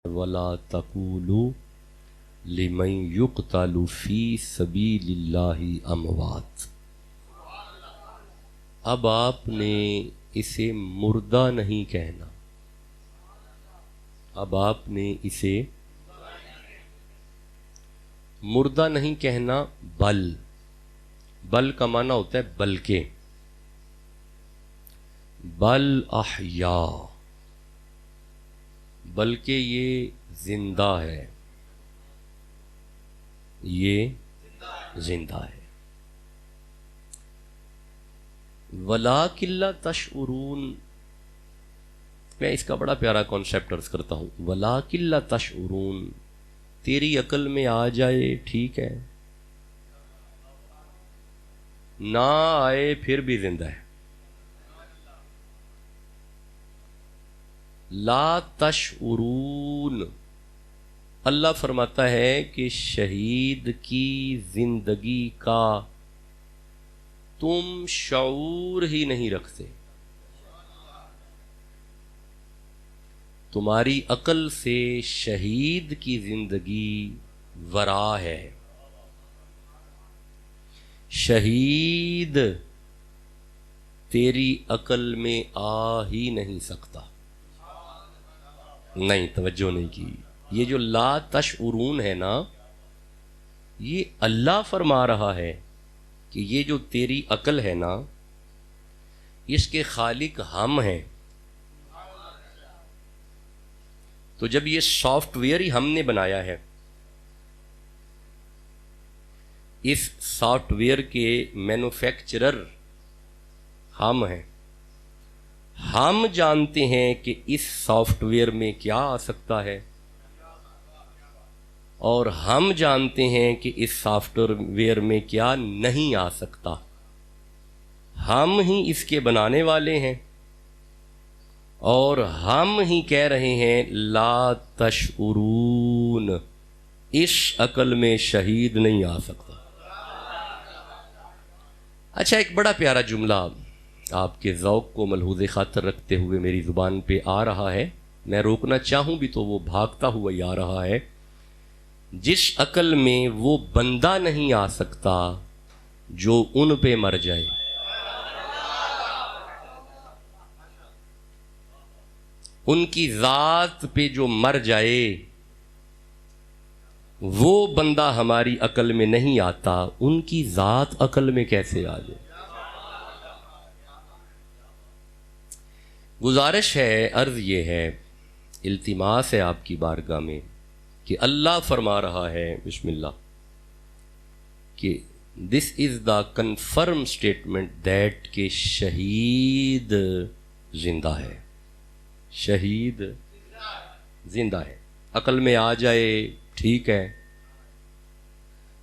ولا تقولوا لمن يقتل في سبيل اللہ اموات۔ اب آپ نے اسے مردہ نہیں کہنا، اب آپ نے اسے مردہ نہیں کہنا، بل کا معنی ہوتا ہے بلکہ، بل احیاء، بلکہ یہ زندہ ہے، یہ زندہ ہے۔ وَلَٰكِن لَا تَشْعُرُونَ، میں اس کا بڑا پیارا کانسیپٹ عرض کرتا ہوں۔ وَلَٰكِن لَا تَشْعُرُونَ، تیری عقل میں آ جائے ٹھیک ہے، نہ آئے پھر بھی زندہ ہے۔ لا تشعرون، اللہ فرماتا ہے کہ شہید کی زندگی کا تم شعور ہی نہیں رکھتے، تمہاری عقل سے شہید کی زندگی ورا ہے۔ شہید تیری عقل میں آ ہی نہیں سکتا۔ نہیں، توجہ نہیں کی۔ یہ جو لا تشعرون ہے نا، یہ اللہ فرما رہا ہے کہ یہ جو تیری عقل ہے نا، اس کے خالق ہم ہیں۔ تو جب یہ سافٹ ویئر ہی ہم نے بنایا ہے، اس سافٹ ویئر کے مینوفیکچرر ہم ہیں، ہم جانتے ہیں کہ اس سافٹ ویئر میں کیا آ سکتا ہے، اور ہم جانتے ہیں کہ اس سافٹ ویئر میں کیا نہیں آ سکتا۔ ہم ہی اس کے بنانے والے ہیں، اور ہم ہی کہہ رہے ہیں لا تشعرون، اس عقل میں شہید نہیں آ سکتا۔ اچھا، ایک بڑا پیارا جملہ آپ کے ذوق کو ملحوظ خاطر رکھتے ہوئے میری زبان پہ آ رہا ہے، میں روکنا چاہوں بھی تو وہ بھاگتا ہوا ہی آ رہا ہے۔ جس عقل میں وہ بندہ نہیں آ سکتا جو ان پہ مر جائے، ان کی ذات پہ جو مر جائے، وہ بندہ ہماری عقل میں نہیں آتا، ان کی ذات عقل میں کیسے آ جائے؟ گزارش ہے، عرض یہ ہے، التماس ہے آپ کی بارگاہ میں کہ اللہ فرما رہا ہے، بسم اللہ، کہ دس از دا کنفرم اسٹیٹمنٹ دیٹ کہ شہید زندہ ہے، شہید زندہ ہے۔ عقل میں آ جائے ٹھیک ہے،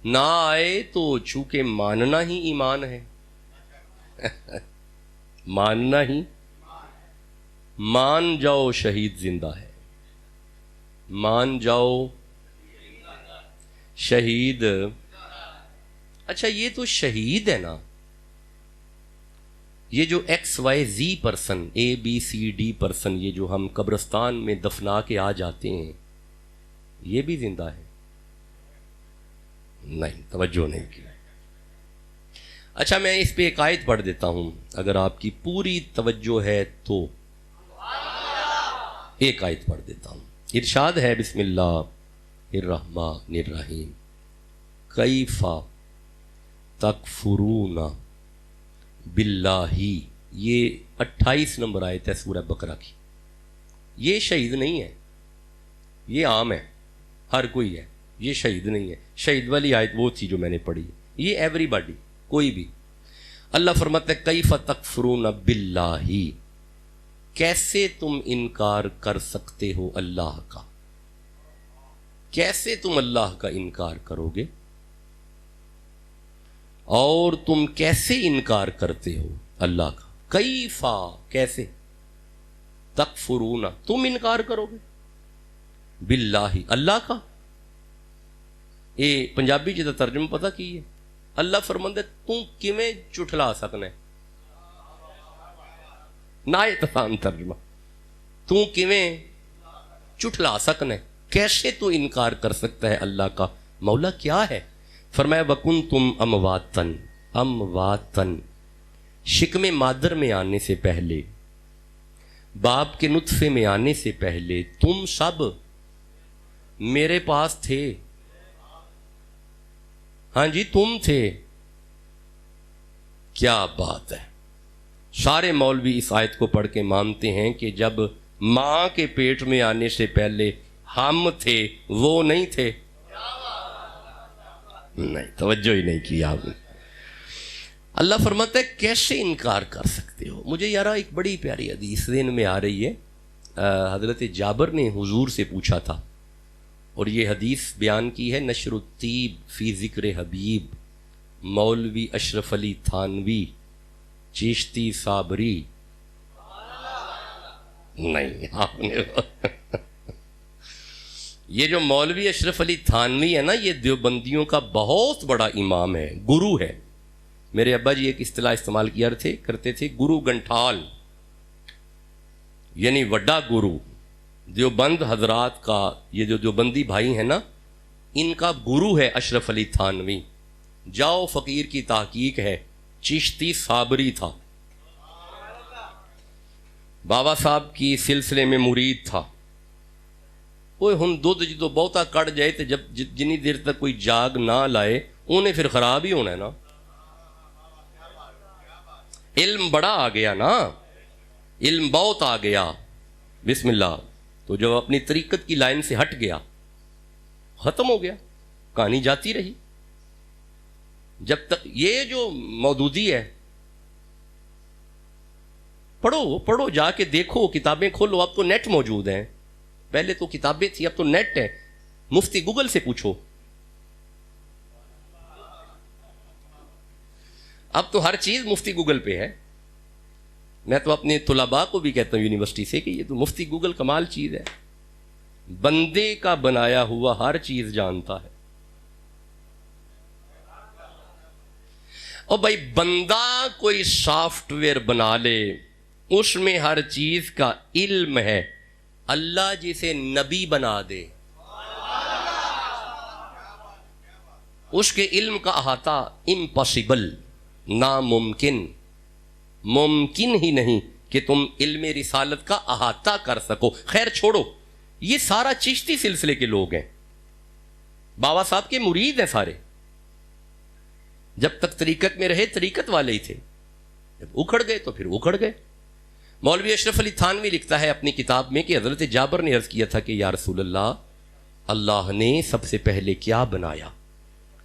نہ آئے تو چونکہ ماننا ہی ایمان ہے، ماننا ہی، مان جاؤ شہید زندہ ہے، مان جاؤ شہید۔ اچھا، یہ تو شہید ہے نا، یہ جو x Y Z person, A B C D person, یہ جو ہم قبرستان میں دفنا کے آ جاتے ہیں، یہ بھی زندہ ہے؟ نہیں، توجہ نہیں کی۔ اچھا، میں اس پہ ایک آیت پڑھ دیتا ہوں، اگر آپ کی پوری توجہ ہے تو ایک آیت پڑھ دیتا ہوں۔ ارشاد ہے، بسم اللہ الرحمن الرحیم، کیف تکفرون باللہ، یہ 28 نمبر آیت ہے سورہ بقرہ کی۔ یہ شہید نہیں ہے، یہ عام ہے، ہر کوئی ہے، یہ شہید نہیں ہے۔ شہید والی آیت وہ تھی جو میں نے پڑھی، یہ ایوری باڈی، کوئی بھی۔ اللہ فرماتا ہے کیف تکفرون باللہ، کیسے تم انکار کر سکتے ہو اللہ کا، کیسے تم اللہ کا انکار کرو گے، اور تم کیسے انکار کرتے ہو اللہ کا، کیفا، کیسے، تکفرون، تم انکار کرو گے، باللہ، اللہ کا۔ اے پنجابی جدا ترجمہ پتہ کی ہے، اللہ فرماندا ہے تو کیویں جھٹلا سکنا ہے، نایت آسان ترجمہ، تو کیویں جھٹلا سکنا ہے، کیسے تو انکار کر سکتا ہے اللہ کا؟ مولا کیا ہے؟ فرمایا وَكُنْتُمْ امواتن، شکم مادر میں آنے سے پہلے، باپ کے نطفے میں آنے سے پہلے تم سب میرے پاس تھے. ہاں جی تم تھے. کیا بات ہے. سارے مولوی اس آیت کو پڑھ کے مانتے ہیں کہ جب ماں کے پیٹ میں آنے سے پہلے ہم تھے، وہ نہیں تھے. نہیں، توجہ ہی نہیں کی آپ نے. اللہ فرماتا ہے کیسے انکار کر سکتے ہو؟ مجھے یار ایک بڑی پیاری حدیث ذہن میں آ رہی ہے. حضرت جابر نے حضور سے پوچھا تھا، اور یہ حدیث بیان کی ہے نشر الطیب فی ذکر حبیب، مولوی اشرف علی تھانوی چشتی صابری. نہیں آپ نے یہ جو مولوی اشرف علی تھانوی ہے نا، یہ دیوبندیوں کا بہت بڑا امام ہے، گرو ہے. میرے ابا جی ایک اصطلاح استعمال کیا کرتے تھے، گرو گنٹھال، یعنی وڈا گرو. دیوبند حضرات کا، یہ جو دیوبندی بھائی ہیں نا، ان کا گرو ہے اشرف علی تھانوی. جاؤ فقیر کی تحقیق ہے، چشتی صابری تھا، بابا صاحب کی سلسلے میں مرید تھا. وہ ہن دودھ جدو بہتا کٹ جائے تو جب جنی دیر تک کوئی جاگ نہ لائے انہیں پھر خراب ہی ہونا ہے نا. علم بڑا آ گیا نا، علم بہت آ گیا، بسم اللہ. تو جب اپنی طریقت کی لائن سے ہٹ گیا، ختم ہو گیا، کہانی جاتی رہی. جب تک یہ جو مودودی ہے، پڑھو جا کے دیکھو، کتابیں کھولو. اب تو نیٹ موجود ہیں، پہلے تو کتابیں تھی، اب تو نیٹ ہے. مفتی گوگل سے پوچھو. اب تو ہر چیز مفتی گوگل پہ ہے. میں تو اپنے طلباء کو بھی کہتا ہوں یونیورسٹی سے کہ یہ تو مفتی گوگل کمال چیز ہے. بندے کا بنایا ہوا ہر چیز جانتا ہے. اور بھائی بندہ کوئی سافٹ ویئر بنا لے، اس میں ہر چیز کا علم ہے. اللہ جسے نبی بنا دے، اس کے علم کا احاطہ امپاسبل، ناممکن، ممکن ہی نہیں کہ تم علم رسالت کا احاطہ کر سکو. خیر چھوڑو، یہ سارا چشتی سلسلے کے لوگ ہیں، بابا صاحب کے مرید ہیں سارے. جب تک طریقت میں رہے طریقت والے ہی تھے، جب اکھڑ گئے تو پھر اکھڑ گئے. مولوی اشرف علی تھانوی لکھتا ہے اپنی کتاب میں کہ حضرت جابر نے عرض کیا تھا کہ یا رسول اللہ، اللہ نے سب سے پہلے کیا بنایا؟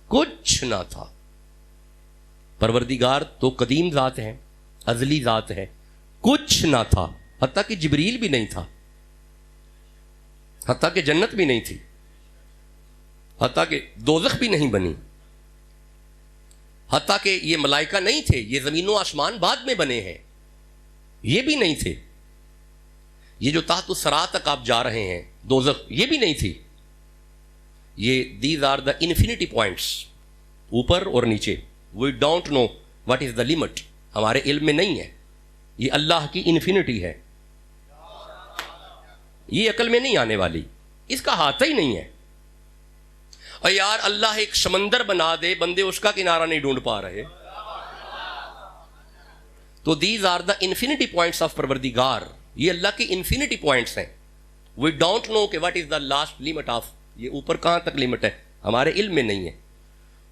کچھ نہ تھا. پروردگار تو قدیم ذات ہے، ازلی ذات ہے. کچھ نہ تھا، حتیٰ کہ جبریل بھی نہیں تھا، حتیٰ کہ جنت بھی نہیں تھی، حتیٰ کہ دوزخ بھی نہیں بنی، حتیٰ کہ یہ ملائکہ نہیں تھے، یہ زمین و آسمان بعد میں بنے ہیں، یہ بھی نہیں تھے. یہ جو تحت الثری تک آپ جا رہے ہیں، دوزخ، یہ بھی نہیں تھی. یہ these are the infinity points, اوپر اور نیچے. We don't know what is the limit, ہمارے علم میں نہیں ہے. یہ اللہ کی انفینٹی ہے، یہ عقل میں نہیں آنے والی، اس کا ہاتھ ہی نہیں ہے. اور یار اللہ ایک سمندر بنا دے، بندے اس کا کنارہ نہیں ڈھونڈ پا رہے. تو these are the infinity points of پروردگار، یہ اللہ کے انفینٹی پوائنٹس ہیں. وی ڈونٹ نو کہ what is the last limit of, یہ اوپر کہاں تک لمٹ ہے، ہمارے علم میں نہیں ہے.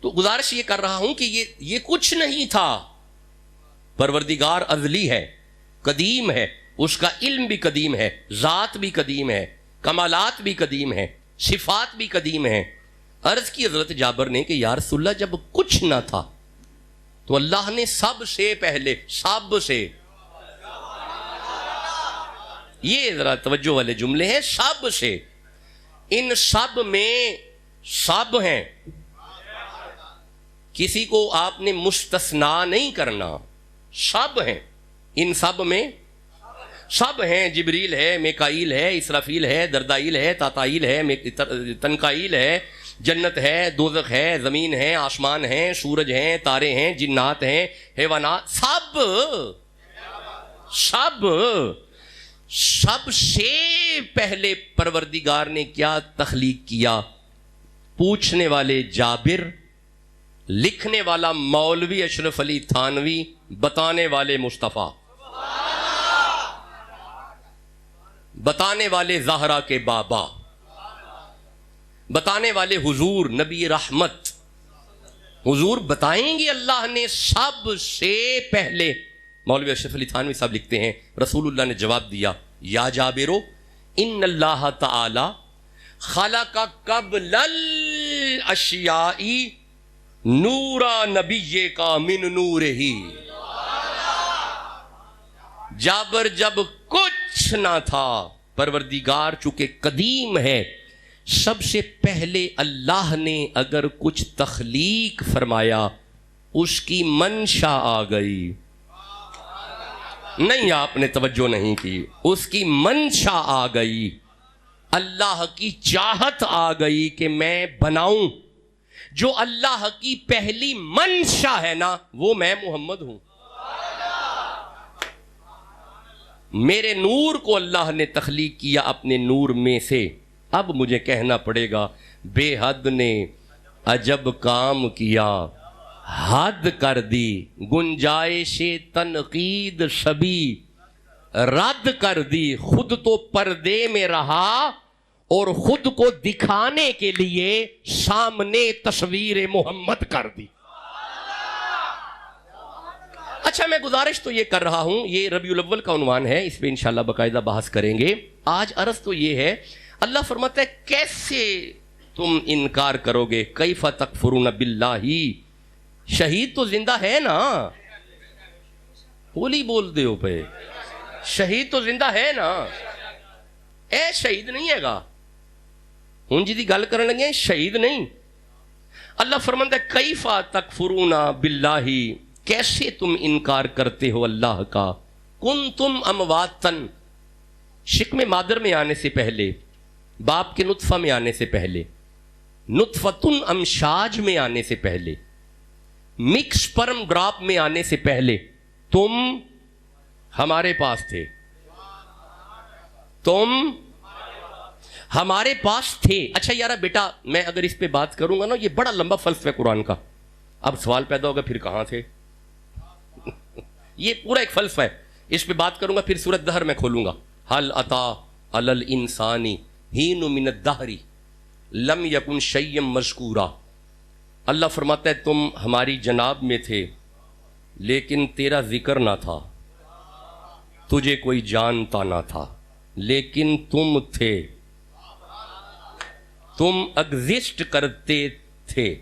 تو گزارش یہ کر رہا ہوں کہ یہ کچھ نہیں تھا. پروردگار ازلی ہے، قدیم ہے، اس کا علم بھی قدیم ہے، ذات بھی قدیم ہے، کمالات بھی قدیم ہے، صفات بھی قدیم ہے. عرض کی حضرت جابر نے کہ یا رسول اللہ، جب کچھ نہ تھا تو اللہ نے سب سے پہلے، سب سے، یہ ذرا توجہ والے جملے ہیں، سب سے، ان سب میں سب ہیں، کسی کو آپ نے مستثنا نہیں کرنا. سب ہیں، ان سب میں سب ہیں. جبریل ہے، میکائیل ہے، اسرافیل ہے، دردائیل ہے، تاتائیل ہے، تنکائیل ہے، جنت ہے، دوزخ ہے، زمین ہے، آسمان ہے، سورج ہیں، تارے ہیں، جنات ہیں، حیوانات، سب. سب سے پہلے پروردگار نے کیا تخلیق کیا؟ پوچھنے والے جابر، لکھنے والا مولوی اشرف علی تھانوی، بتانے والے مصطفیٰ، بتانے والے زہرا کے بابا، بتانے والے حضور نبی رحمت۔ حضور بتائیں گے اللہ نے سب سے پہلے۔ مولوی اشرف علی تھانوی صاحب لکھتے ہیں رسول اللہ نے جواب دیا، یا جابرو ان اللہ تعالی خلق قبل الاشیاء نورا نبی کا من نور ہی۔ جابر جب کچھ نہ تھا، پروردگار چونکہ قدیم ہے، سب سے پہلے اللہ نے اگر کچھ تخلیق فرمایا اس کی منشا آ گئی۔ نہیں، آپ نے توجہ نہیں کی، اس کی منشا آ گئی، اللہ کی چاہت آ گئی کہ میں بناؤں۔ جو اللہ کی پہلی منشا ہے نا، وہ میں محمد ہوں۔ میرے نور کو اللہ نے تخلیق کیا اپنے نور میں سے۔ اب مجھے کہنا پڑے گا، بے حد نے عجب کام کیا، حد کر دی، گنجائش تنقید سبھی رد کر دی، خود تو پردے میں رہا اور خود کو دکھانے کے لیے سامنے تصویر محمد کر دی۔ اچھا، میں گزارش تو یہ کر رہا ہوں، یہ ربیع الاول کا عنوان ہے، اس پہ انشاءاللہ باقاعدہ بحث کریں گے۔ آج عرض تو یہ ہے، اللہ فرماتا ہے کیسے تم انکار کرو گے؟ کیف تکفرون باللہ، شہید تو زندہ ہے نا، بولی بول دے ہو پہ، شہید تو زندہ ہے نا، اے شہید نہیں ہے گا، ہوں جی دی گل کرنے لگے، شہید نہیں۔ اللہ فرماتا ہے کیف تکفرون باللہ، کیسے تم انکار کرتے ہو اللہ کا؟ کنتم امواتن، شکم مادر میں آنے سے پہلے، باپ کے نطفہ میں آنے سے پہلے، نطفتن امشاج میں آنے سے پہلے، مکس سپرم ڈراپ میں آنے سے پہلے تم ہمارے پاس تھے، تم ہمارے پاس تھے۔ اچھا یارا بیٹا، میں اگر اس پہ بات کروں گا نا، یہ بڑا لمبا فلسفہ ہے قرآن کا، اب سوال پیدا ہوگا پھر کہاں تھے؟ یہ پورا ایک فلسفہ ہے، اس پہ بات کروں گا پھر سورۃ دہر میں کھولوں گا۔ حل اتا علی الانسان حین من الدہر لم یکن شیئا مذکورا۔ اللہ فرماتا ہے تم ہماری جناب میں تھے لیکن تیرا ذکر نہ تھا، تجھے کوئی جانتا نہ تھا، لیکن تم تھے، تم ایگزسٹ کرتے تھے،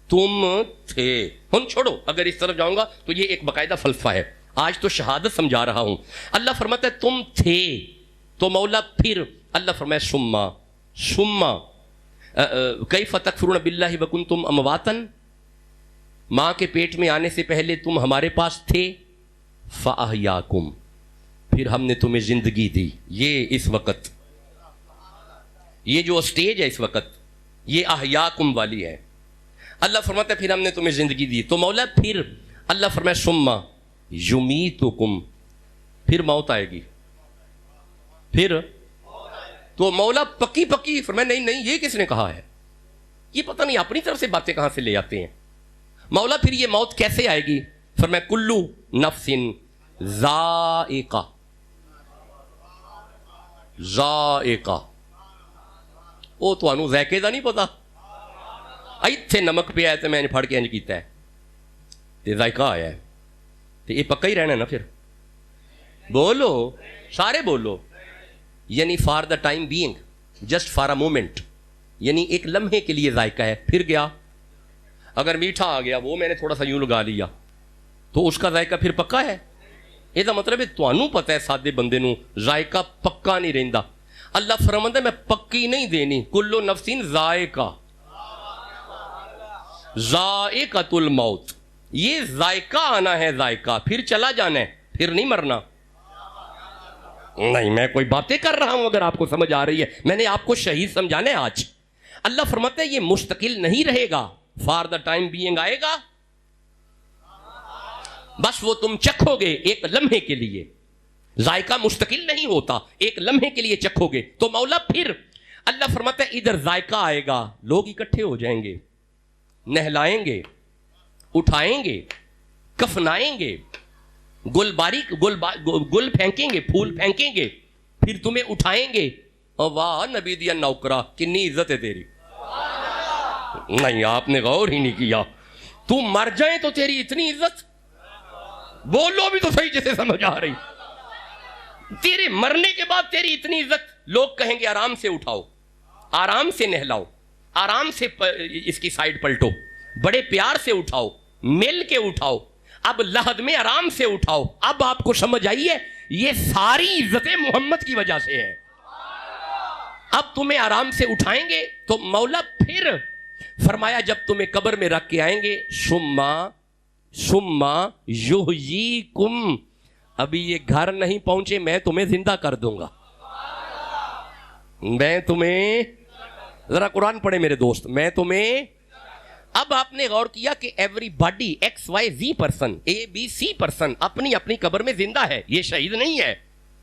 تم تھے۔ ہن چھوڑو، اگر اس طرف جاؤں گا تو یہ ایک باقاعدہ فلسفہ ہے، آج تو شہادت سمجھا رہا ہوں۔ اللہ فرماتا ہے تم تھے، تو مولا پھر اللہ فرمایا ثم کیف تکفرون باللہ وکنتم امواتن، ماں کے پیٹ میں آنے سے پہلے تم ہمارے پاس تھے، فاحیاکم، پھر ہم نے تمہیں زندگی دی۔ یہ اس وقت، یہ جو اسٹیج ہے اس وقت، یہ احیاکم والی ہے۔ اللہ فرماتا ہے پھر ہم نے تمہیں زندگی دی، تو مولا پھر اللہ فرمایا ثم یمیتکم، پھر موت آئے گی، پھر تو مولا پکی پکی فرمایا نہیں یہ کس نے کہا ہے؟ یہ پتہ نہیں اپنی طرف سے باتیں کہاں سے لے آتے ہیں۔ مولا پھر یہ موت کیسے آئے گی؟ فرمایا کلو نفس ذائقہ، ذائقہ، وہ تو انو ذائقے دا نہیں پتا، ایتھے نمک پہ آیا تو میں نے پھڑ کے انج کیتا ہے تے ذائقہ آیا ہے، تو یہ پکا ہی رہنا نا پھر، بولو سارے بولو، یعنی for the time being, just for a moment, یعنی ایک لمحے کے لیے ذائقہ ہے، پھر گیا۔ اگر میٹھا آ گیا، وہ میں نے تھوڑا سا یوں لگا لیا، تو اس کا ذائقہ پھر پکا ہے؟ یہ دا مطلب ہے تانوں پتہ ہے سادے بندے نوں ذائقہ پکا نہیں رہندا۔ اللہ فرماندا ہے میں پکی نہیں دینی، کلو نفسین ذائقہ، ذائقۃ الموت، یہ ذائقہ آنا ہے، ذائقہ پھر چلا جانا ہے، پھر نہیں مرنا۔ نہیں، میں کوئی باتیں کر رہا ہوں، اگر آپ کو سمجھ آ رہی ہے، میں نے آپ کو شہید سمجھانا ہے آج۔ اللہ فرماتا ہے یہ مستقل نہیں رہے گا، فار دا ٹائم بینگ آئے گا، بس وہ تم چکھو گے ایک لمحے کے لیے، ذائقہ مستقل نہیں ہوتا، ایک لمحے کے لیے چکھو گے تو مولا پھر اللہ فرماتا ہے ادھر ذائقہ آئے گا، لوگ اکٹھے ہو جائیں گے، نہلائیں گے، اٹھائیں گے، کفنائیں گے، گل پھینکیں گے، پھول پھینکیں گے، پھر تمہیں اٹھائیں گے، اور واہ نبی دیا نوکرا کنی عزت ہے تیری. نہیں آپ نے غور ہی نہیں کیا، تم مر جائیں تو تیری اتنی عزت، بولو بھی تو صحیح جیسے سمجھ آ رہی، تیرے مرنے کے بعد تیری اتنی عزت. لوگ کہیں گے آرام سے اٹھاؤ، آرام سے نہلاؤ، آرام سے اس کی سائڈ پلٹو، بڑے پیار سے اٹھاؤ، مل کے اٹھاؤ، اب لحد میں آرام سے اٹھاؤ. اب آپ کو سمجھ آئی ہے یہ ساری عزتیں محمد کی وجہ سے ہے. اب تمہیں آرام سے اٹھائیں گے تو مولا پھر فرمایا جب تمہیں قبر میں رکھ کے آئیں گے ثم یحییکم، ابھی یہ گھر نہیں پہنچے میں تمہیں زندہ کر دوں گا. میں تمہیں، ذرا قرآن پڑھے میرے دوست، میں تمہیں. اب آپ نے غور کیا کہ everybody X Y Z person, A B C person اپنی اپنی قبر میں زندہ ہے. یہ شہید نہیں ہے،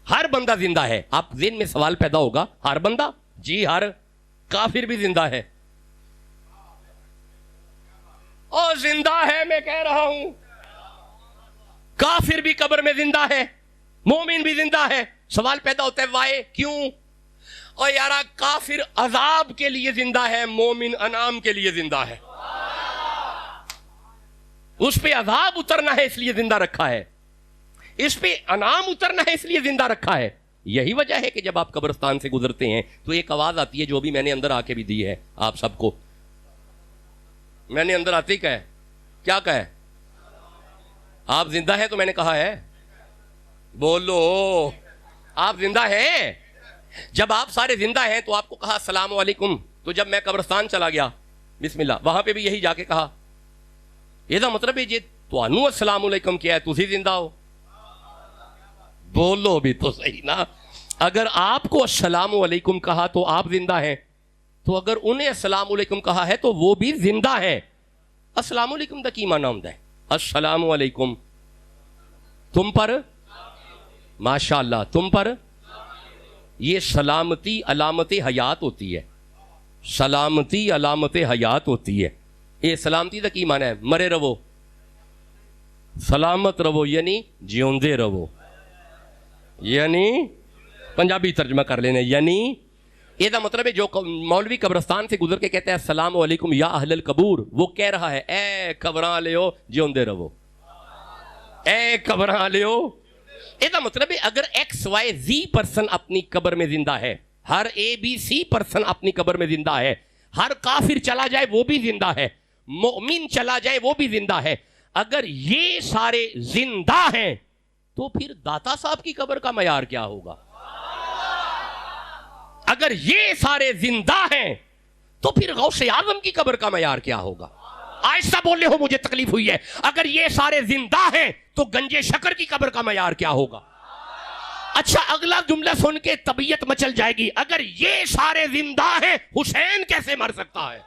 ہر بندہ زندہ ہے. آپ ذہن میں سوال پیدا ہوگا ہر بندہ؟ جی ہر کافر بھی زندہ ہے. اور زندہ ہے میں کہہ رہا ہوں، کافر بھی قبر میں زندہ ہے، مومن بھی زندہ ہے. سوال پیدا ہوتا ہے وائے، کیوں؟ اور یارا کافر عذاب کے لیے زندہ ہے، مومن انعام کے لیے زندہ ہے. اس پہ عذاب اترنا ہے اس لیے زندہ رکھا ہے، اس پہ انعام اترنا ہے اس لیے زندہ رکھا ہے. یہی وجہ ہے کہ جب آپ قبرستان سے گزرتے ہیں تو ایک آواز آتی ہے جو بھی میں نے اندر آ کے بھی دی ہے آپ سب کو. میں نے اندر آتے ہی کہا ہے، کیا کہا ہے؟ آپ زندہ ہیں تو میں نے کہا ہے، بولو آپ زندہ ہیں. جب آپ سارے زندہ ہیں تو آپ کو کہا السلام علیکم. تو جب میں قبرستان چلا گیا بسم اللہ، وہاں پہ بھی یہی جا کے کہا. یہ مطلب ہے جی تو انو السلام علیکم کیا ہے، تسی زندہ ہو. بولو بھی تو صحیح نا. اگر آپ کو السلام علیکم کہا تو آپ زندہ ہیں، تو اگر انہیں السلام علیکم کہا ہے تو وہ بھی زندہ ہے. السلام علیکم دا کی معنی ہوتا ہے؟ السلام علیکم تم پر، ماشاءاللہ تم پر. یہ سلامتی علامت حیات ہوتی ہے، سلامتی علامت حیات ہوتی ہے. یہ سلامتی دا کی معنی ہے؟ مرے رہو، سلامت رہو، یعنی جیوندے رہو. یعنی پنجابی ترجمہ کر لینے، یعنی یہ دا مطلب ہے جو مولوی قبرستان سے گزر کے کہتا ہے السلام علیکم یا اہل القبور، وہ کہہ رہا ہے اے قبراں لیو جیوندے رہو، اے قبراں لیو. یہ دا مطلب ہے اگر ایکس وائی زی پرسن اپنی قبر میں زندہ ہے، ہر اے بی سی پرسن اپنی قبر میں زندہ ہے، ہر کافر چلا جائے وہ بھی زندہ ہے، مومن چلا جائے وہ بھی زندہ ہے. اگر یہ سارے زندہ ہیں تو پھر داتا صاحب کی قبر کا معیار کیا ہوگا؟ اگر یہ سارے زندہ ہیں تو پھر غوث اعظم کی قبر کا معیار کیا ہوگا؟ آہستہ بولے ہو مجھے تکلیف ہوئی ہے. اگر یہ سارے زندہ ہیں تو گنجے شکر کی قبر کا معیار کیا ہوگا؟ اچھا اگلا جملہ سن کے طبیعت مچل جائے گی. اگر یہ سارے زندہ ہیں حسین کیسے مر سکتا ہے؟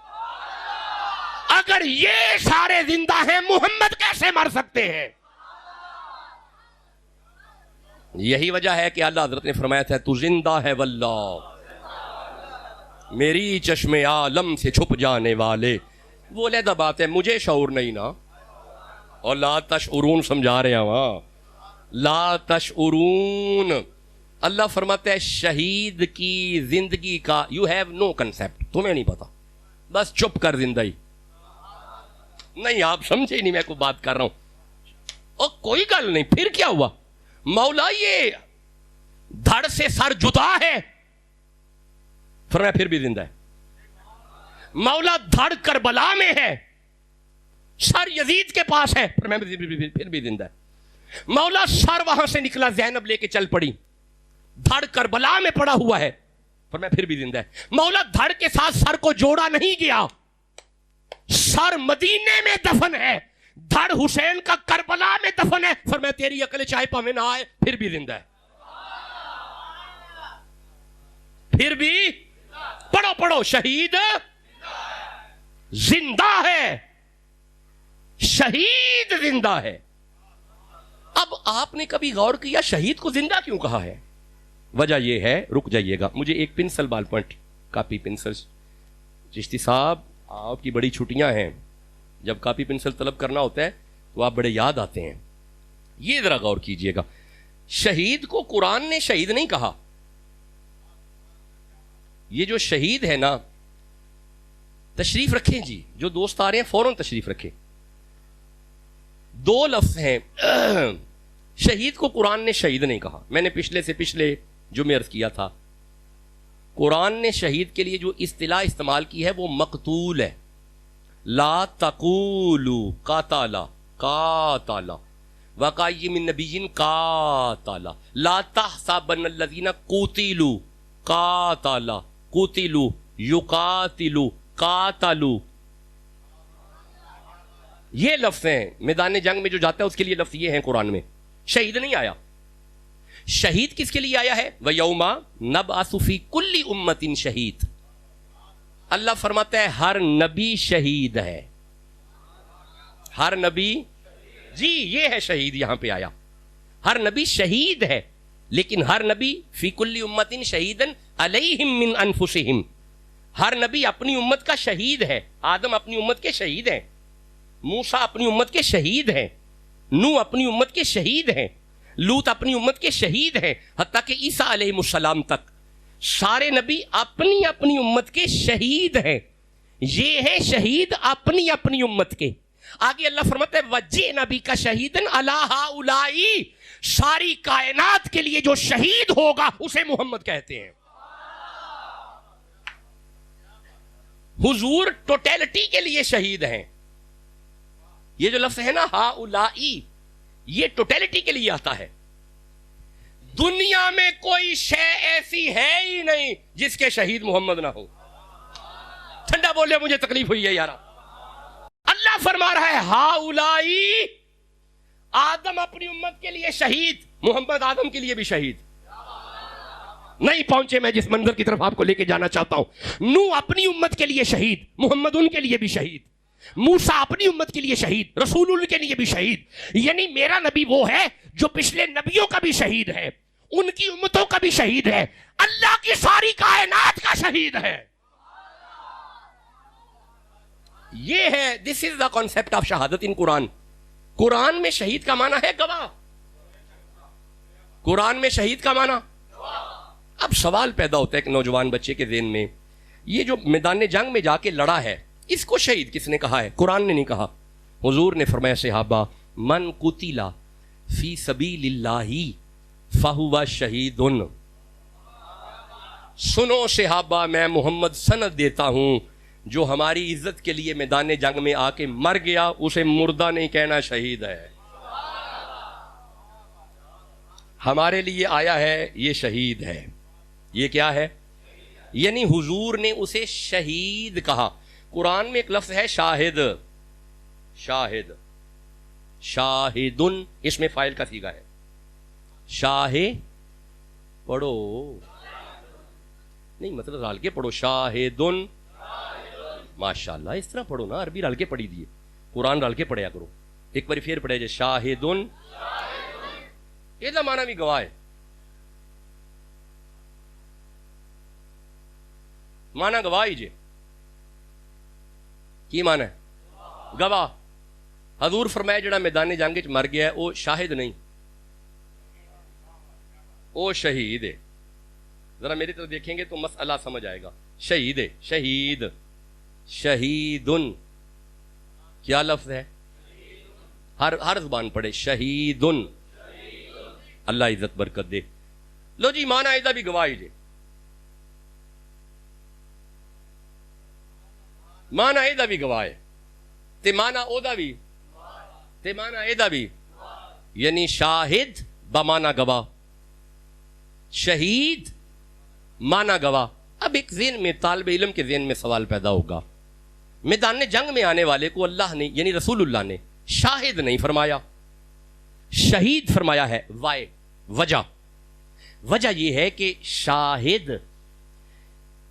اگر یہ سارے زندہ ہیں محمد کیسے مر سکتے ہیں؟ یہی وجہ ہے کہ اللہ حضرت نے فرمایا تھا تو زندہ ہے واللہ، میری چشم عالم سے چھپ جانے والے. وہ علیحدہ بات ہے، مجھے شعور نہیں نا. اور لا تشعرون سمجھا رہے ہیں وہاں، لا تشعرون. اللہ فرماتا ہے شہید کی زندگی کا یو ہیو نو کنسپٹ، تمہیں نہیں پتا، بس چپ کر زندگی. نہیں آپ سمجھے نہیں میں کوئی بات کر رہا ہوں. اور کوئی گل نہیں. پھر کیا ہوا؟ مولا یہ دھڑ سے سر جدا ہے، فرمایا پھر بھی زندہ ہے. مولا دھڑ کربلا میں ہے، سر یزید کے پاس ہے، فرمایا پھر بھی زندہ ہے. مولا سر وہاں سے نکلا، زینب لے کے چل پڑی، دھڑ کربلا میں پڑا ہوا ہے، فرمایا پھر بھی زندہ ہے. مولا دھڑ کے ساتھ سر کو جوڑا نہیں گیا، سر مدینے میں دفن ہے، دھڑ حسین کا کربلا میں دفن ہے، فرمایا تیری عقل چاہے پاویں نہ آئے پھر بھی زندہ ہے. پھر بھی پڑھو پڑھو، شہید زندہ ہے، شہید زندہ ہے. اب آپ نے کبھی غور کیا شہید کو زندہ کیوں کہا ہے؟ وجہ یہ ہے، رک جائیے گا، مجھے ایک پنسل بال پوائنٹ کاپی پنسل، چشتی صاحب آپ کی بڑی چھٹیاں ہیں، جب کاپی پنسل طلب کرنا ہوتا ہے تو آپ بڑے یاد آتے ہیں. یہ ذرا غور کیجئے گا، شہید کو قرآن نے شہید نہیں کہا. یہ جو شہید ہے نا، تشریف رکھیں جی، جو دوست آ رہے ہیں فوراً تشریف رکھیں. دو لفظ ہیں. شہید کو قرآن نے شہید نہیں کہا. میں نے پچھلے سے پچھلے جمعے عرض کیا تھا، قرآن نے شہید کے لیے جو اصطلاح استعمال کی ہے وہ مقتول ہے. لا تقولوا قاتل قاتل وقای من نبی قاتل لا تحسبن الذین قتلوا قاتل قتلوا یقاتلوا قاتلوا. یہ لفظ ہیں. میدان جنگ میں جو جاتا ہے اس کے لیے لفظ یہ ہیں قرآن میں. شہید نہیں آیا. شہید کس کے لیے آیا ہے؟ وَيَوْمَ نَبْعَثُ فِي كُلِّ أُمَّةٍ شہید. اللہ فرماتا ہے ہر نبی شہید ہے. ہر نبی، جی یہ ہے شہید یہاں پہ آیا. ہر نبی شہید ہے، لیکن ہر نبی فی کل امت شہیدن علیہم من انفسہم. ہر نبی اپنی امت کا شہید ہے. آدم اپنی امت کے شہید ہیں، موسیٰ اپنی امت کے شہید ہیں، نوح اپنی امت کے شہید ہیں، لوط اپنی امت کے شہید ہیں، حتیٰ کہ عیسیٰ علیہ السلام تک سارے نبی اپنی اپنی امت کے شہید ہیں. یہ ہے شہید اپنی اپنی امت کے. آگے اللہ فرماتا ہے وَجِئْنَا بِكَ شَهِيدًا عَلَىٰ هَٰؤُلَاءِ. ساری کائنات کے لیے جو شہید ہوگا اسے محمد کہتے ہیں. حضور ٹوٹیلٹی کے لیے شہید ہیں. یہ جو لفظ ہے نا ہاؤلائی، یہ ٹوٹیلٹی کے لیے آتا ہے. دنیا میں کوئی شے ایسی ہے ہی نہیں جس کے شہید محمد نہ ہو. ٹھنڈا بولے، مجھے تکلیف ہوئی ہے یارا. اللہ فرما رہا ہے ہاؤلائی. آدم اپنی امت کے لیے شہید، محمد آدم کے لیے بھی شہید. نہیں پہنچے میں جس منظر کی طرف آپ کو لے کے جانا چاہتا ہوں. نوح اپنی امت کے لیے شہید، محمد ان کے لیے بھی شہید. موسیٰ اپنی امت کے لیے شہید، رسول ان کے لیے بھی شہید. یعنی میرا نبی وہ ہے جو پچھلے نبیوں کا بھی شہید ہے، ان کی امتوں کا بھی شہید ہے، اللہ کی ساری کائنات کا شہید ہے. یہ ہے دس از دا کانسیپٹ آف شہادت ان قرآن. قرآن میں شہید کا معنی ہے گواہ. قرآن میں شہید کا معنی. اب سوال پیدا ہوتا ہے ایک نوجوان بچے کے ذہن میں، یہ جو میدان جنگ میں جا کے لڑا ہے اس کو شہید کس نے کہا ہے؟ قرآن نے نہیں کہا. حضور نے فرمایا صحابہ من قتل فی سبیل اللہ فہو شہید. سنو صحابہ، میں محمد سند دیتا ہوں، جو ہماری عزت کے لیے میدان جنگ میں آ کے مر گیا اسے مردہ نہیں کہنا، شہید ہے. ہمارے لیے آیا ہے، یہ شہید ہے. یہ کیا ہے؟ یعنی حضور نے اسے شہید کہا. قرآن میں ایک لفظ ہے شاہد. شاہد، شاہدن، اس میں فاعل کا صیغہ ہے. شاہ پڑھو نہیں، مطلب رال کے پڑھو. شاہدن، ماشاءاللہ اس طرح پڑھو نا، عربی رال کے پڑھی دیے، قرآن رال کے پڑھیا کرو. ایک بار پھر پڑھے جائے شاہدن. یہ دا معنی بھی گواہ ہے. معنی گواہ ہی جے کی معنی ہے؟ گواہ. حضور فرمایا جڑا میدان جنگ وچ مر گیا ہے وہ شاہد نہیں، وہ شہید ہے. ذرا میری طرف دیکھیں گے تو مسئلہ سمجھ آئے گا. شہید ہے، شہید، شہیدن کیا لفظ ہے؟ ہر زبان پڑھے شہیدن. اللہ عزت برکت دے. لو جی مانا ایدہ بھی گواہی جے، مانا ایدہ بھی گواہ ہے، تے مانا اودا بھی، تے مانا ایدہ بھی. یعنی شاہد بمانا گواہ، شہید مانا گواہ. اب ایک ذہن میں، طالب علم کے ذہن میں سوال پیدا ہوگا، میدان جنگ میں آنے والے کو اللہ نے یعنی رسول اللہ نے شاہد نہیں فرمایا، شہید فرمایا ہے. وائے وجہ یہ ہے کہ شاہد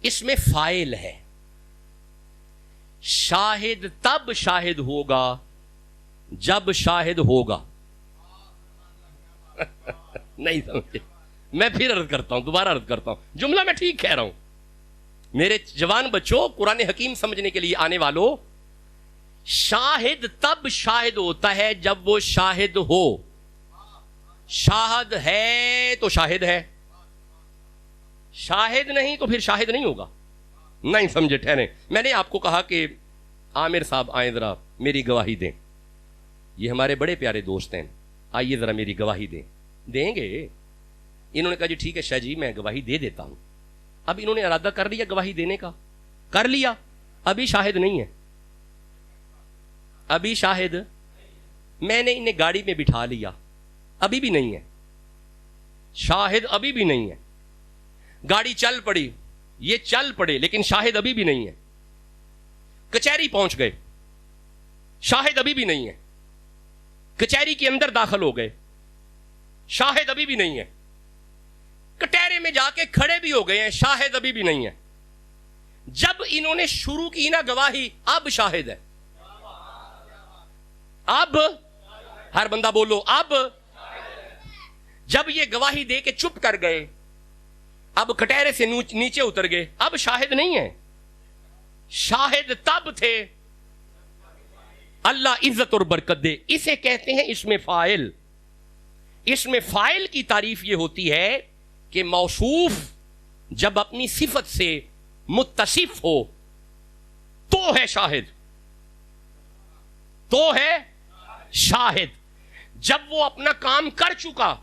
اس میں فاعل ہے. شاہد تب شاہد ہوگا جب شاہد ہوگا. نہیں سمجھے؟ میں پھر عرض کرتا ہوں، دوبارہ عرض کرتا ہوں، جملہ میں ٹھیک کہہ رہا ہوں میرے جوان بچوں، قرآن حکیم سمجھنے کے لیے آنے والوں. شاہد تب شاہد ہوتا ہے جب وہ شاہد ہو. شاہد ہے تو شاہد ہے، شاہد نہیں تو پھر شاہد نہیں ہوگا. نہیں سمجھے؟ ٹھہریں، میں نے آپ کو کہا کہ عامر صاحب آئیں ذرا میری گواہی دیں. یہ ہمارے بڑے پیارے دوست ہیں، آئیے ذرا میری گواہی دیں. دیں گے؟ انہوں نے کہا جی ٹھیک ہے شاہ جی میں گواہی دے دیتا ہوں. اب انہوں نے ارادہ کر لیا گواہی دینے کا، کر لیا، ابھی شاہد نہیں ہے. ابھی شاہد، میں نے انہیں گاڑی میں بٹھا لیا، ابھی بھی نہیں ہے شاہد، ابھی بھی نہیں ہے. گاڑی چل پڑی، یہ چل پڑے، لیکن شاہد ابھی بھی نہیں ہے. کچہری پہنچ گئے، شاہد ابھی بھی نہیں ہے. کچہری کے اندر داخل ہو گئے، شاہد ابھی بھی نہیں ہے. کٹہرے میں جا کے کھڑے بھی ہو گئے ہیں، شاہد ابھی بھی نہیں ہے. جب انہوں نے شروع کی نا گواہی، اب شاہد ہے. اب ہر بندہ بولو اب. جب یہ گواہی دے کے چپ کر گئے، اب کٹہرے سے نیچے اتر گئے، اب شاہد نہیں ہے. شاہد تب تھے. اللہ عزت اور برکت دے. اسے کہتے ہیں اس میں فاعل. اس میں فاعل کی تعریف یہ ہوتی ہے کہ موصوف جب اپنی صفت سے متصف ہو تو ہے شاہد، تو ہے شاہد. جب وہ اپنا کام کر چکا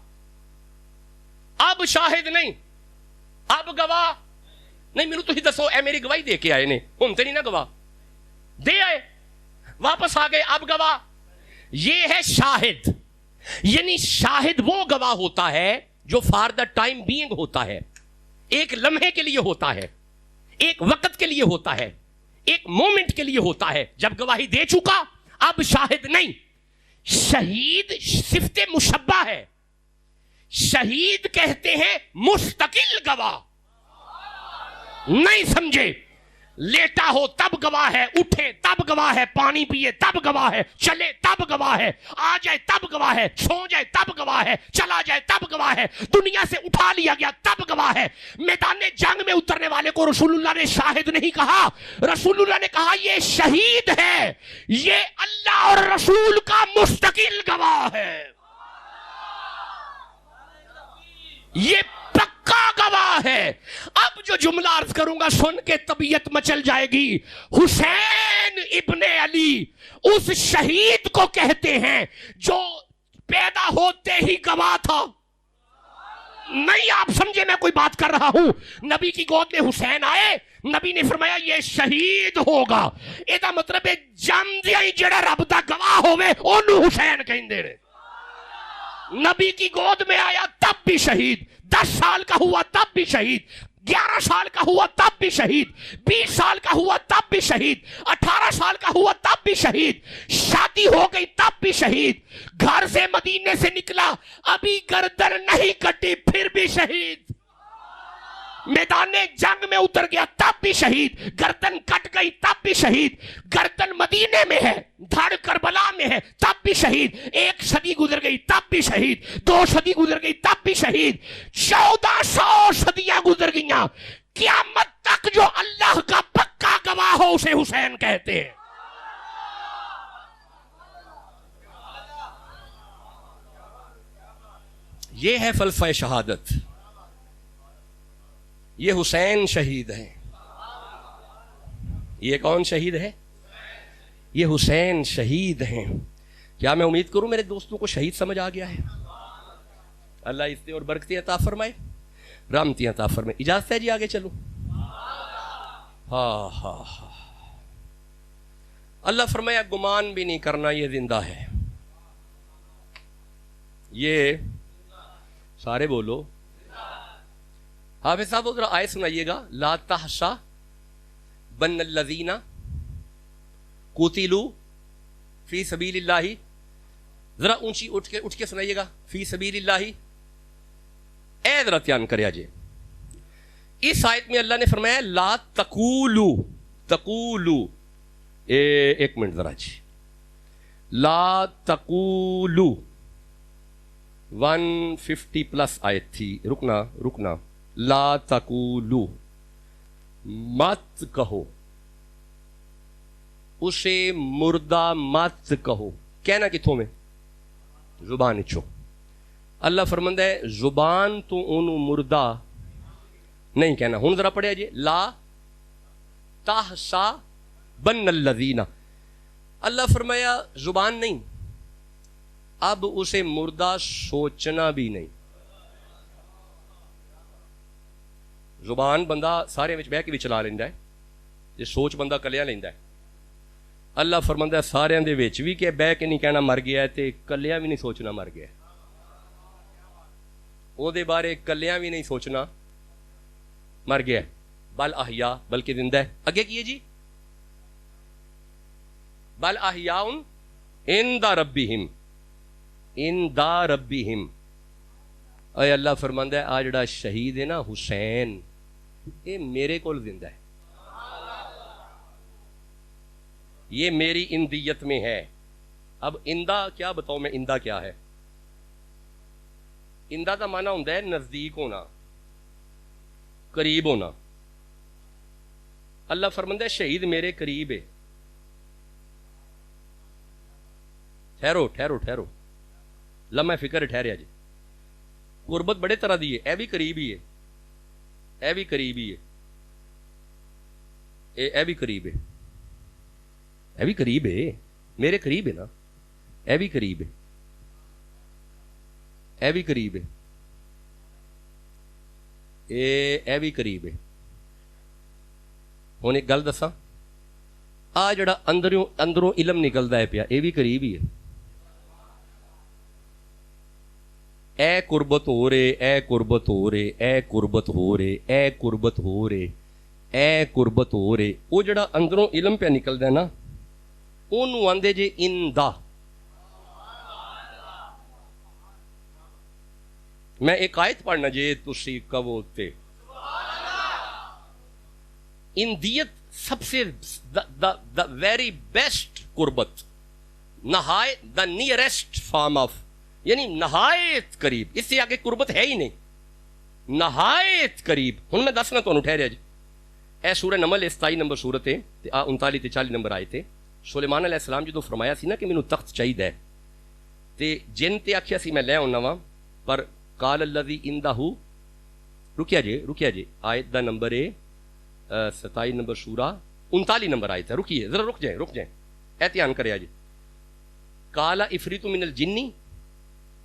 اب شاہد نہیں، اب گواہ نہیں. مینو تھی دسو اے میری گواہی دے کے آئے نے، ہم تے نہیں نا گواہ دے آئے، واپس آ گئے، اب گواہ. یہ ہے شاہد. یعنی شاہد وہ گواہ ہوتا ہے جو فار دا ٹائم بینگ ہوتا ہے، ایک لمحے کے لیے ہوتا ہے، ایک وقت کے لیے ہوتا ہے، ایک مومنٹ کے لیے ہوتا ہے. جب گواہی دے چکا اب شاہد نہیں. شہید صفت مشبہ ہے. شہید کہتے ہیں مستقل گواہ. نہیں سمجھے؟ لیٹا ہو تب گواہ ہے، اٹھے تب گواہ ہے، پانی پیے تب گواہ ہے، چلے تب گواہ ہے، آ جائے تب گواہ ہے، سو جائے تب گواہ ہے، چلا جائے تب گواہ ہے، دنیا سے اٹھا لیا گیا تب گواہ ہے. میدان جنگ میں اترنے والے کو رسول اللہ نے شاہد نہیں کہا. رسول اللہ نے کہا یہ شہید ہے، یہ اللہ اور رسول کا مستقل گواہ ہے، یہ پکا گواہ ہے. اب جو جملہ عرض کروں گا سن کے طبیعت مچل جائے گی. حسین ابن علی اس شہید کو کہتے ہیں جو پیدا ہوتے ہی گواہ تھا. نہیں آپ سمجھے میں کوئی بات کر رہا ہوں. نبی کی گود میں حسین آئے، نبی نے فرمایا یہ شہید ہوگا. یہ مطلب ہے جاندیا ہی جڑا رب دا گواہ ہوئے انہوں حسین کہندے نے. نبی کی گود میں آیا تب بھی شہید، 10 سال کا ہوا تب بھی شہید، 11 سال کا ہوا تب بھی شہید، 20 سال کا ہوا تب بھی شہید، 18 سال کا ہوا تب بھی شہید، شادی ہو گئی تب بھی شہید، گھر سے مدینے سے نکلا ابھی گردن نہیں کٹی پھر بھی شہید، میدان جنگ میں اتر گیا تب بھی شہید، گردن کٹ گئی تب بھی شہید، گردن مدینے میں ہے، دھڑ کربلا میں ہے تب بھی شہید، 1 صدی گزر گئی تب بھی شہید، 2 صدی گزر گئی تب بھی شہید، 1400 صدیاں گزر گئیاں. قیامت تک جو اللہ کا پکا گواہ ہو اسے حسین کہتے ہیں. یہ ہے فلسفہ شہادت. یہ حسین شہید ہے. یہ کون شہید ہے؟ یہ حسین شہید ہیں. کیا میں امید کروں میرے دوستوں کو شہید سمجھ آ گیا ہے؟ اللہ عزت اور برکتیں عطا فرمائے، رحمتیں عطا فرمائے. اجازت ہے جی آگے چلوں؟ ہاں ہاں ہاں. اللہ فرمایا گمان بھی نہیں کرنا یہ زندہ ہے. یہ سارے بولو. حافظ صاحب ذرا آیت سنائیے گا. لا تحسا بن الذین قتلوا فی سبیل اللہ. ذرا اونچی اٹھ کے سنائیے گا. فی سبیل اللہ. اے ذرا دھیان کریا جی. اس آیت میں اللہ نے فرمایا لا تقولو. تقولو ایک منٹ ذرا جی. لا تقولو. 150+ آیت تھی. رکنا. لا تقولو، مت کہو، اسے مردہ مت کہو. کہنا کتوں میں؟ زبان چو. اللہ فرماندا ہے زبان تو انہوں مردہ نہیں کہنا. ہن ذرا پڑھیا جی، لا تحسبن الذین. اللہ فرمایا زبان نہیں، اب اسے مردہ سوچنا بھی نہیں. زبان بندہ سارے وچ بہ کے بھی چلا لیندا ہے، جے سوچ بندہ کلیاں لیندا ہے. اللہ فرماندا ہے سارے دے وچ بھی کہ بہ کے نہیں کہنا مر گیا ہے تے کلیاں بھی نہیں سوچنا مر گیا ہے. او دے بارے کلیاں بھی نہیں سوچنا مر گیا ہے. بل احیا، بلکہ زندہ ہے. اگے کیے جی، بل احیاء عند ربہم، عند ربہم. اے اللہ فرماندا ہے آ جڑا شہید ہے نا حسین، یہ میرے کول زندہ ہے، یہ میری اندیت میں ہے. اب اندہ کیا بتاؤں میں، اندہ کیا ہے؟ اندہ کا معنی ہوتا ہے نزدیک ہونا، قریب ہونا. اللہ فرماندا ہے شہید میرے قریب ہے. ٹھہرو لمحہ فکر ٹھہریا جی. قربت بڑے طرح دی ہے، اے بھی قریب ہی ہے، اے بھی قریب ہی ہے، اے بھی قریب ہے، اے بھی قریب ہے، میرے قریب ہے نا، اے بھی قریب ہے، اے بھی قریب ہے، اے بھی قریب ہے. ہن ایک گل دساں، آ جڑا اندروں علم نکلدا ہے پیا، اے بھی قریب ہی ہے. اے قربت ہو رے، اے قربت ہو رے، اے قربت ہو رے، اے قربت ہو رے، اے قربت ہو رے. وہ جڑا اندروں علم پہ نکلدا ہے نا، اونوں آندے جے اندا. میں ایک آیت پڑھنا جے تسی کہو تے. اندیت سب سے دا ویری بیسٹ قربت، نہایت دا نیئرسٹ فارم آف، یعنی نہایت قریب. اس سے آگے قربت ہے ہی نہیں، نہایت قریب. ہن میں دسنا تانوں ٹھہریا جی. اے سورہ نمل 27 نمبر سورت ہے، 39 تے 40 نمبر آئے تھے. سلیمان علیہ السلام جدوں فرمایا سی نا کہ مینوں تخت چاہیدا ہے تے جن تے آکھیا سی میں لے آنا وا، پر قال الذی عندہ، رکیا جی آیت دا نمبر ہے 27 نمبر سورہ 39 نمبر آیت ہے. رکیے ذرا، رک جائیں احتیاط کریا جی. قال عفریت من الجن،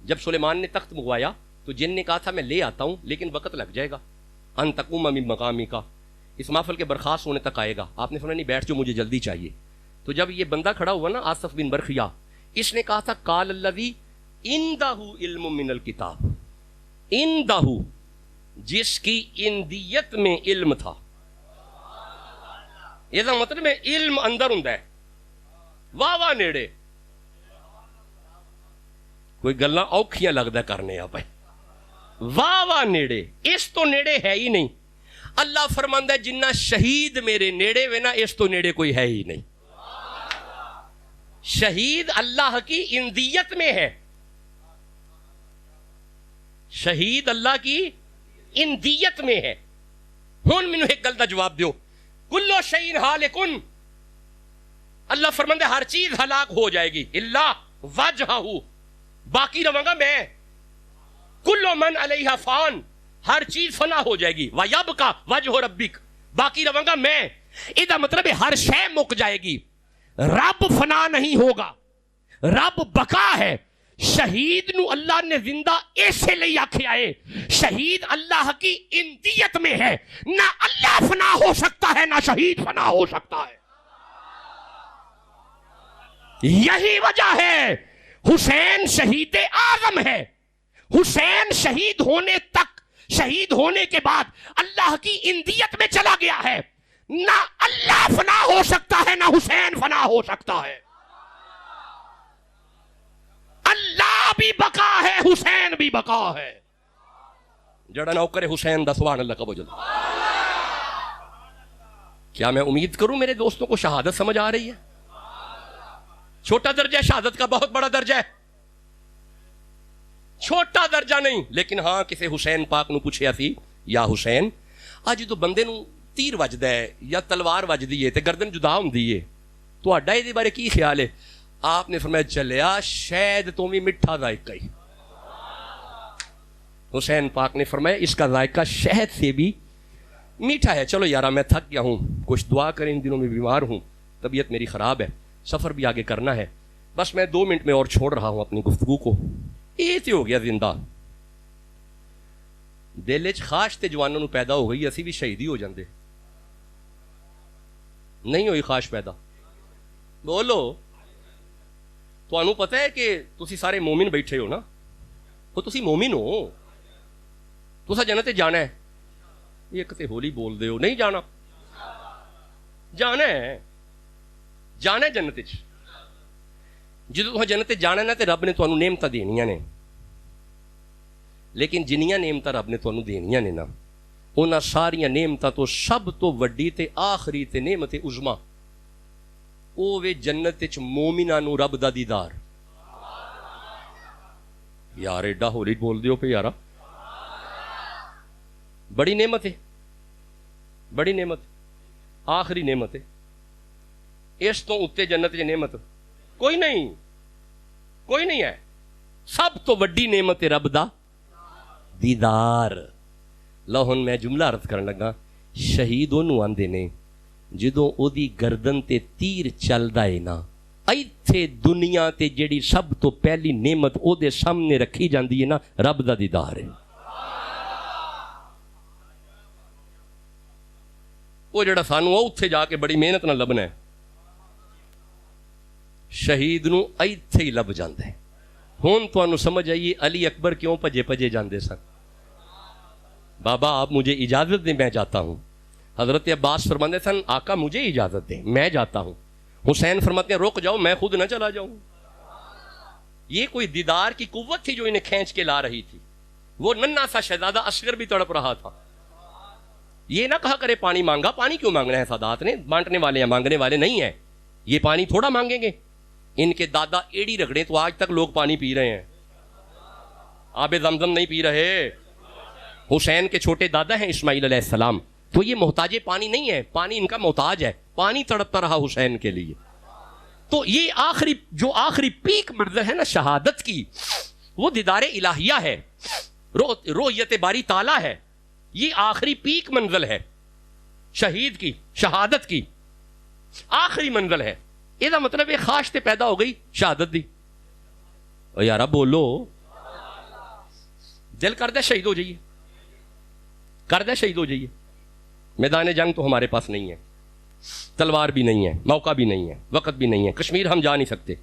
جب سلیمان نے تخت منگوایا تو جن نے کہا تھا میں لے آتا ہوں لیکن وقت لگ جائے گا. ان تقوم من مقامی کا، اس محفل کے برخاست ہونے تک آئے گا. آپ نے فرمایا نہیں بیٹھ جو، مجھے جلدی چاہیے. تو جب یہ بندہ کھڑا ہوا نا آصف بن برخیا، اس نے کہا تھا قال الذی عندہ علم من الکتاب، عندہ جس کی اندیت میں علم تھا. یہ مطلب ہے علم اندر ہوندا ہے، واہ نیڑے. کوئی گلاں اوکھیاں لگدا کرنے آ پائے، واہ نیڑے، اس تو نیڑے ہے ہی نہیں. اللہ فرماندا ہے جنہ شہید میرے نیڑے وے نا، اس تو نیڑے کوئی ہے ہی نہیں. شہید اللہ کی اندیت میں ہے، شہید اللہ کی اندیت میں ہے. ہن مینوں ایک گل دا جواب دیو، کلو شیء ہالکن، اللہ فرماندا ہر چیز ہلاک ہو جائے گی، الا وجہہ، باقی رہوں گا میں. کلو من علیہا فان، ہر چیز فنا ہو جائے گی. وَيَبْقَى وَجْهُ رَبِّكَ، باقی رہوں گا میں. یہ مطلب ہے ہر شے مک جائے گی، رب فنا نہیں ہوگا، رب بقا ہے. شہید نو اللہ نے زندہ ایسے لئی آکھیا ہے، شہید اللہ کی اندیت میں ہے. نہ اللہ فنا ہو سکتا ہے نہ شہید فنا ہو سکتا ہے. یہی وجہ ہے حسین شہید اعظم ہے. حسین شہید ہونے تک، شہید ہونے کے بعد اللہ کی اندیت میں چلا گیا ہے. نہ اللہ فنا ہو سکتا ہے نہ حسین فنا ہو سکتا ہے. اللہ بھی بقا ہے، حسین بھی بقا ہے. جڑا نوکر حسین دا سبحان اللہ کہو جلد. کیا میں امید کروں میرے دوستوں کو شہادت سمجھ آ رہی ہے؟ چھوٹا درجہ ہے شہادت کا، بہت بڑا درجہ ہے. چھوٹا درجہ نہیں، لیکن ہاں کسی حسین پاک نو پوچھیا سی یا حسین اج تو بندے نو تیر وجدا ہے یا تلوار وجدی ہے تے گردن جدا ہوندی ہے، تہاڈا اس بارے کی خیال ہے؟ آپ نے فرمایا چلیا شاید تو بھی میٹھا ذائقہ ہی۔ حسین پاک نے فرمایا اس کا ذائقہ شہد سے بھی میٹھا ہے۔ چلو یارا میں تھک گیا ہوں، کچھ دعا کریں، ان دنوں میں بیمار ہوں، طبیعت میری خراب ہے، سفر بھی آگے کرنا ہے، بس میں 2 منٹ میں اور چھوڑ رہا ہوں اپنی گفتگو کو۔ یہ تو ہو گیا زندہ، دل وچ خواہش تے جوانوں نو پیدا ہو گئی اسی بھی شہید ہی ہو جاندے، نہیں ہوئی خواہش پیدا؟ بولو، تانوں پتہ ہے کہ تسی سارے مومن بیٹھے ہو نا، وہ تسی مومن ہو، تسا جنت جانا ہے، ایک تے ہولی بول دے ہو، نہیں جانا؟ جانا ہے، جانا ہے جنت وچ۔ جدوں تسا جنت جانا نا تے رب نے تانوں نعمتاں دینیاں نے، لیکن جنیاں نعمتاں رب نے تانوں دینیاں نے نا، انہاں ساریاں نعمتاں تو سب تو وڈی تے آخری تے نعمت عظما او وے جنت وچ مومناں نو رب دا دیدار۔ یار ایڈا ہولی بول دیو پہ یارا، بڑی نعمت ہے، بڑی نعمت، آخری نعمت ہے، اس تو اتے جنت کی نعمت کوئی نہیں، کوئی نہیں ہے، سب تو وڈی نعمت ہے رب دا دیدار۔ لو ہن میں جملہ عرض کرن لگا، شہید اونوں آندے نے جدوں او دی گردن تے تیر چلدا ہے نا، ایتھے دنیا تے جیڑی سب تو پہلی نعمت او دے سامنے رکھی جاندی ہے نا، رب دا دیدار ہے۔ وہ جڑا سانو اتھے جا کے بڑی محنت نہ لبنا ہے، شہید نو ایتھے ہی لب جاندے۔ ہن تانوں سمجھ آئیے علی اکبر کیوں پجے پجے جاندے سن؟ بابا آپ مجھے اجازت دیں میں جاتا ہوں۔ حضرت عباس فرماندے سن آقا مجھے اجازت دیں میں جاتا ہوں۔ حسین فرماتے ہیں رک جاؤ میں خود نہ چلا جاؤں۔ یہ کوئی دیدار کی قوت تھی جو انہیں کھینچ کے لا رہی تھی۔ وہ ننھا سا شہزادہ اصغر بھی تڑپ رہا تھا۔ یہ نہ کہا کرے پانی مانگا، پانی کیوں مانگنا ہے؟ سادات نے بانٹنے والے ہیں، مانگنے والے نہیں ہیں۔ یہ پانی تھوڑا مانگیں گے، ان کے دادا ایڑی رگڑیں تو آج تک لوگ پانی پی رہے ہیں، آب زمزم نہیں پی رہے۔ حسین کے چھوٹے دادا ہیں اسماعیل علیہ السلام، تو یہ محتاج پانی نہیں ہے، پانی ان کا محتاج ہے، پانی تڑپتا رہا حسین کے لیے۔ تو یہ آخری پیک منظر ہے نا شہادت کی، وہ دیدار الہیہ ہے، رؤیت باری تعالیٰ ہے، یہ آخری پیک منزل ہے شہید کی، شہادت کی آخری منزل ہے۔ یہ مطلب ایک خواہش تے پیدا ہو گئی شہادت دی۔ اور یارا بولو، دل کردہ شہید ہو جائیے، کردہ شہید ہو جائیے۔ میدان جنگ تو ہمارے پاس نہیں ہے، تلوار بھی نہیں ہے، موقع بھی نہیں ہے، وقت بھی نہیں ہے، کشمیر ہم جا نہیں سکتے،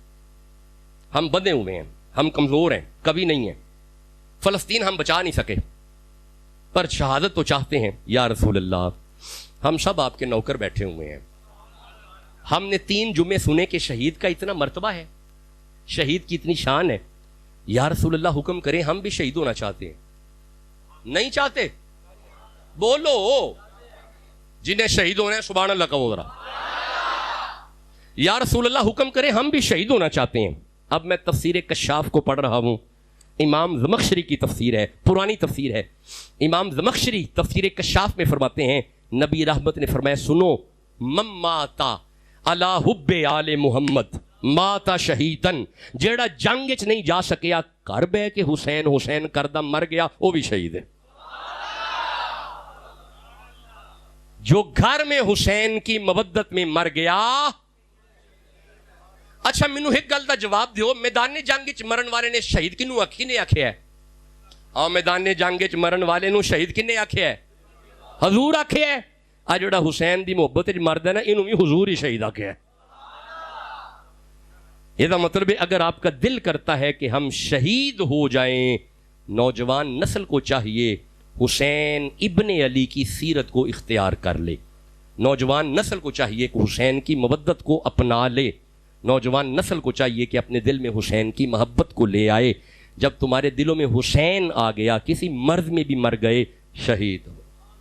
ہم بندھے ہوئے ہیں، ہم کمزور ہیں، کبھی نہیں ہیں، فلسطین ہم بچا نہیں سکے، پر شہادت تو چاہتے ہیں۔ یا رسول اللہ، ہم سب آپ کے نوکر بیٹھے ہوئے ہیں، ہم نے 3 جمعے سنے کہ شہید کا اتنا مرتبہ ہے، شہید کی اتنی شان ہے۔ یا رسول اللہ حکم کریں، ہم بھی شہید ہونا چاہتے ہیں، نہیں چاہتے؟ بولو، جنہیں شہید ہونا ہے سبحان اللہ کہو ذرا۔ یا رسول اللہ حکم کریں، ہم بھی شہید ہونا چاہتے ہیں۔ اب میں تفسیر کشاف کو پڑھ رہا ہوں، امام زمخشری کی تفسیر ہے، پرانی تفسیر ہے۔ امام زمخشری تفسیر کشاف میں فرماتے ہیں، نبی رحمت نے فرمایا سنو، من ماتا علی حب آل محمد ماتا شہیدن، جیڑا جنگ وچ نہیں جا سکیا گھر بہ کے حسین حسین کردہ مر گیا، وہ بھی شہید ہے۔ جو گھر میں حسین کی مودت میں مر گیا۔ اچھا مینوں ایک گل دا جواب دیو، میدان جنگ وچ مرن والے نے شہید کنوں آکھی نے آکھیا ہے؟ اور میدان جنگ وچ مرن والے نو شہید کنے آکھیا ہے؟ حضور آکھیا ہے۔ آ جڑا حسین دی محبت وچ مرد ہے نا، اینوں بھی حضور ہی شہید آکھیا ہے۔ یہ دا مطلب ہے اگر آپ کا دل کرتا ہے کہ ہم شہید ہو جائیں، نوجوان نسل کو چاہیے حسین ابن علی کی سیرت کو اختیار کر لے، نوجوان نسل کو چاہیے کہ حسین کی مودت کو اپنا لے، نوجوان نسل کو چاہیے کہ اپنے دل میں حسین کی محبت کو لے آئے۔ جب تمہارے دلوں میں حسین آ گیا، کسی مرض میں بھی مر گئے، شہید